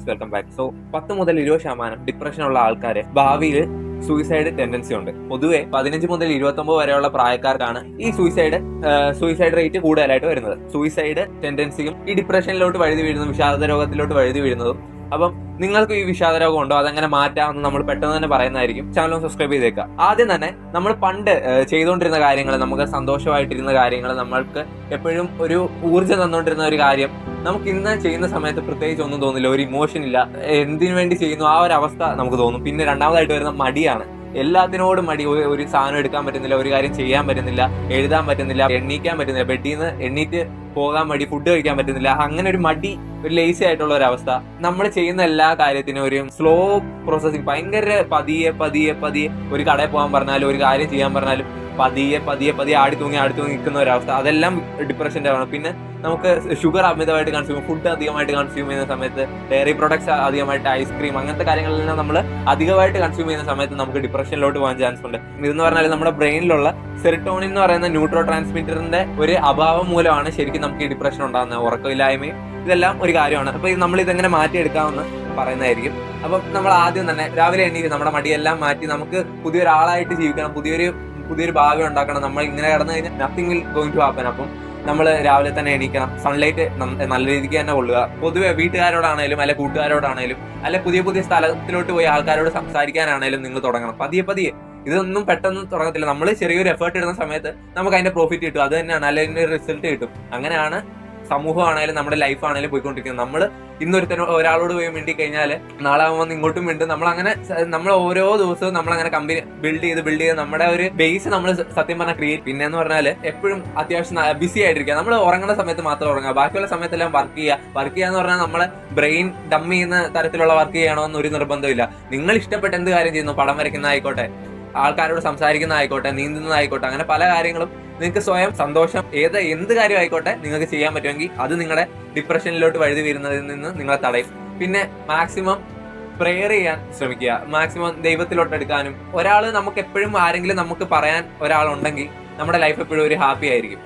Welcome back. 10 മുതൽ 20% ഡിപ്രഷനുള്ള ആൾക്കാര് ഭാവിയിൽ സൂയിസൈഡ് ടെൻഡൻസി ഉണ്ട്. പൊതുവെ 15 മുതൽ 29 വരെയുള്ള പ്രായക്കാർക്കാണ് ഈ സൂയിസൈഡ് റേറ്റ് കൂടുതലായിട്ട് വരുന്നത്. സൂയിസൈഡ് ടെൻഡൻസിയും ഈ ഡിപ്രഷനിലോട്ട് വഴുതി വീഴുന്നതും വിഷാദ രോഗത്തിലോട്ട് വഴുതി വീഴുന്നതും. അപ്പം നിങ്ങൾക്ക് ഈ വിഷാദ രോഗം ഉണ്ടോ, അതെങ്ങനെ മാറ്റാമെന്ന് നമ്മൾ പെട്ടെന്ന് തന്നെ പറയുന്നതായിരിക്കും. ചാനൽ സബ്സ്ക്രൈബ് ചെയ്തേക്കാം. ആദ്യം തന്നെ നമ്മൾ പണ്ട് ചെയ്തുകൊണ്ടിരുന്ന കാര്യങ്ങൾ, നമുക്ക് സന്തോഷമായിട്ടിരുന്ന കാര്യങ്ങൾ, നമ്മൾക്ക് എപ്പോഴും ഒരു ഊർജ്ജം തന്നുകൊണ്ടിരുന്ന ഒരു കാര്യം നമുക്ക് ഇന്ന് ചെയ്യുന്ന സമയത്ത് പ്രത്യേകിച്ച് ഒന്നും തോന്നില്ല, ഒരു ഇമോഷൻ ഇല്ല, എന്തിനു വേണ്ടി ചെയ്യുന്നു ആ ഒരു അവസ്ഥ നമുക്ക് തോന്നും. പിന്നെ രണ്ടാമതായിട്ട് വരുന്ന മടിയാണ്. എല്ലാത്തിനോടും മടി. ഒരു സാധനം എടുക്കാൻ പറ്റുന്നില്ല, ഒരു കാര്യം ചെയ്യാൻ പറ്റുന്നില്ല, എഴുതാൻ പറ്റുന്നില്ല, എണ്ണീക്കാൻ പറ്റുന്നില്ല, ബെഡിൽ നിന്ന് എണ്ണീറ്റ് പോകാൻ മടി, ഫുഡ് കഴിക്കാൻ പറ്റുന്നില്ല. അങ്ങനെ ഒരു മടി, ഒരു ലേസി ആയിട്ടുള്ള ഒരു അവസ്ഥ. നമ്മൾ ചെയ്യുന്ന എല്ലാ കാര്യത്തിനും ഒരു സ്ലോ പ്രോസസ്സിങ്, ഭയങ്കര പതിയെ ഒരു കടയിൽ പോകാൻ പറഞ്ഞാലും ഒരു കാര്യം ചെയ്യാൻ പറഞ്ഞാലും പതിയെ ആടി തൂങ്ങി നിൽക്കുന്ന ഒരവസ്ഥ. അതെല്ലാം ഡിപ്രഷന്റെ ആണ്. പിന്നെ നമുക്ക് ഷുഗർ അമിതമായിട്ട് കൺസ്യൂം, ഫുഡ് അധികമായിട്ട് കൺസ്യൂം ചെയ്യുന്ന സമയത്ത്, ഡയറി പ്രൊഡക്ട്സ് അധികമായിട്ട്, ഐസ്ക്രീം, അങ്ങനത്തെ കാര്യങ്ങളെല്ലാം നമ്മൾ അധികമായിട്ട് കൺസ്യൂം ചെയ്യുന്ന സമയത്ത് നമുക്ക് ഡിപ്രഷനിലോട്ട് പോകാൻ ചാൻസ് ഉണ്ട്. ഇതെന്ന് പറഞ്ഞാൽ നമ്മുടെ ബ്രെയിനിലുള്ള സെറട്ടോണിൻ എന്ന് പറയുന്ന ന്യൂട്രോ ട്രാൻസ്മിറ്ററിന്റെ ഒരു അഭാവം മൂലമാണ് ശരിക്കും നമുക്ക് ഈ ഡിപ്രഷൻ ഉണ്ടാകുന്നത്. ഉറക്കമില്ലായ്മയും ഇതെല്ലാം ഒരു കാര്യമാണ്. അപ്പൊ നമ്മൾ ഇതെങ്ങനെ മാറ്റിയെടുക്കാമെന്ന് പറയുന്നതായിരിക്കും. അപ്പം നമ്മൾ ആദ്യം തന്നെ രാവിലെ എണ്ണീറ്റ് നമ്മുടെ മടിയെല്ലാം മാറ്റി നമുക്ക് പുതിയൊരാളായിട്ട് ജീവിക്കണം, പുതിയൊരു ഭാവി ഉണ്ടാക്കണം. നമ്മൾ ഇങ്ങനെ കിടന്നു കഴിഞ്ഞാൽ nothing will going to happen. അപ്പം നമ്മൾ രാവിലെ തന്നെ എണീക്കണം, സൺലൈറ്റ് നല്ല രീതിക്ക് തന്നെ കൊള്ളുക. പൊതുവെ വീട്ടുകാരോടാണേലും അല്ലെ കൂട്ടുകാരോടാണേലും അല്ലെ പുതിയ സ്ഥലത്തിലോട്ട് പോയി ആൾക്കാരോട് സംസാരിക്കാനാണേലും നിങ്ങൾ തുടങ്ങണം. പതിയെ. ഇതൊന്നും പെട്ടെന്ന് തുടങ്ങത്തില്ല. നമ്മൾ ചെറിയൊരു എഫേർട്ട് ഇടുന്ന സമയത്ത് നമുക്ക് അതിന്റെ പ്രോഫിറ്റ് കിട്ടും. അത് തന്നെയാണ്, അല്ലെങ്കിൽ അതിന്റെ റിസൾട്ട് കിട്ടും. അങ്ങനെയാണ് സമൂഹമാണേലും നമ്മുടെ ലൈഫ് ആണേലും പോയിക്കൊണ്ടിരിക്കുന്നത്. നമ്മൾ ഒരാളോട് പോയി മിണ്ടി കഴിഞ്ഞാൽ നാളെ ആകുമ്പോൾ ഇങ്ങോട്ടും മിണ്ടും. നമ്മൾ ഓരോ ദിവസവും നമ്മളങ്ങനെ കമ്പനി ബിൽഡ് ചെയ്ത് നമ്മുടെ ഒരു ബേസ് നമ്മൾ സത്യം പറഞ്ഞാൽ ക്രിയേറ്റ്. പിന്നെ എന്ന് പറഞ്ഞാൽ എപ്പോഴും അത്യാവശ്യം ബിസി ആയിട്ടിരിക്കുക. നമ്മൾ ഉറങ്ങുന്ന സമയത്ത് മാത്രം ഉറങ്ങുക, ബാക്കിയുള്ള സമയത്തെല്ലാം വർക്ക് ചെയ്യുക എന്ന് പറഞ്ഞാൽ നമ്മളെ ബ്രെയിൻ ഡം ചെയ്യുന്ന തരത്തിലുള്ള വർക്ക് ചെയ്യണമെന്ന് ഒരു നിർബന്ധമില്ല. നിങ്ങൾ ഇഷ്ടപ്പെട്ട എന്ത് കാര്യം ചെയ്യുന്നു, പടം വരയ്ക്കുന്ന ആയിക്കോട്ടെ, ആൾക്കാരോട് സംസാരിക്കുന്നതായിക്കോട്ടെ, നീന്തുന്നതായിക്കോട്ടെ, അങ്ങനെ പല കാര്യങ്ങളും നിങ്ങൾക്ക് സ്വയം സന്തോഷം എന്ത് കാര്യം ആയിക്കോട്ടെ നിങ്ങൾക്ക് ചെയ്യാൻ പറ്റുമെങ്കിൽ അത് നിങ്ങളുടെ ഡിപ്രഷനിലോട്ട് വഴുതി വരുന്നതിൽ നിന്ന് നിങ്ങളെ തടയും. പിന്നെ മാക്സിമം പ്രെയർ ചെയ്യാൻ ശ്രമിക്കുക, മാക്സിമം ദൈവത്തിലോട്ട് എടുക്കാനും. നമുക്ക് എപ്പോഴും ആരെങ്കിലും നമുക്ക് പറയാൻ ഒരാളുണ്ടെങ്കിൽ നമ്മുടെ ലൈഫ് എപ്പോഴും ഒരു ഹാപ്പി ആയിരിക്കും.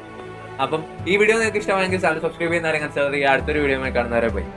അപ്പം ഈ വീഡിയോ നിങ്ങൾക്ക് ഇഷ്ടമായെങ്കിൽ ചാനൽ സബ്സ്ക്രൈബ് ചെയ്യുന്നവരെ കൺസിഡർ ചെയ്യുക. അടുത്തൊരു വീഡിയോ കാണുന്നവരെ പോയി.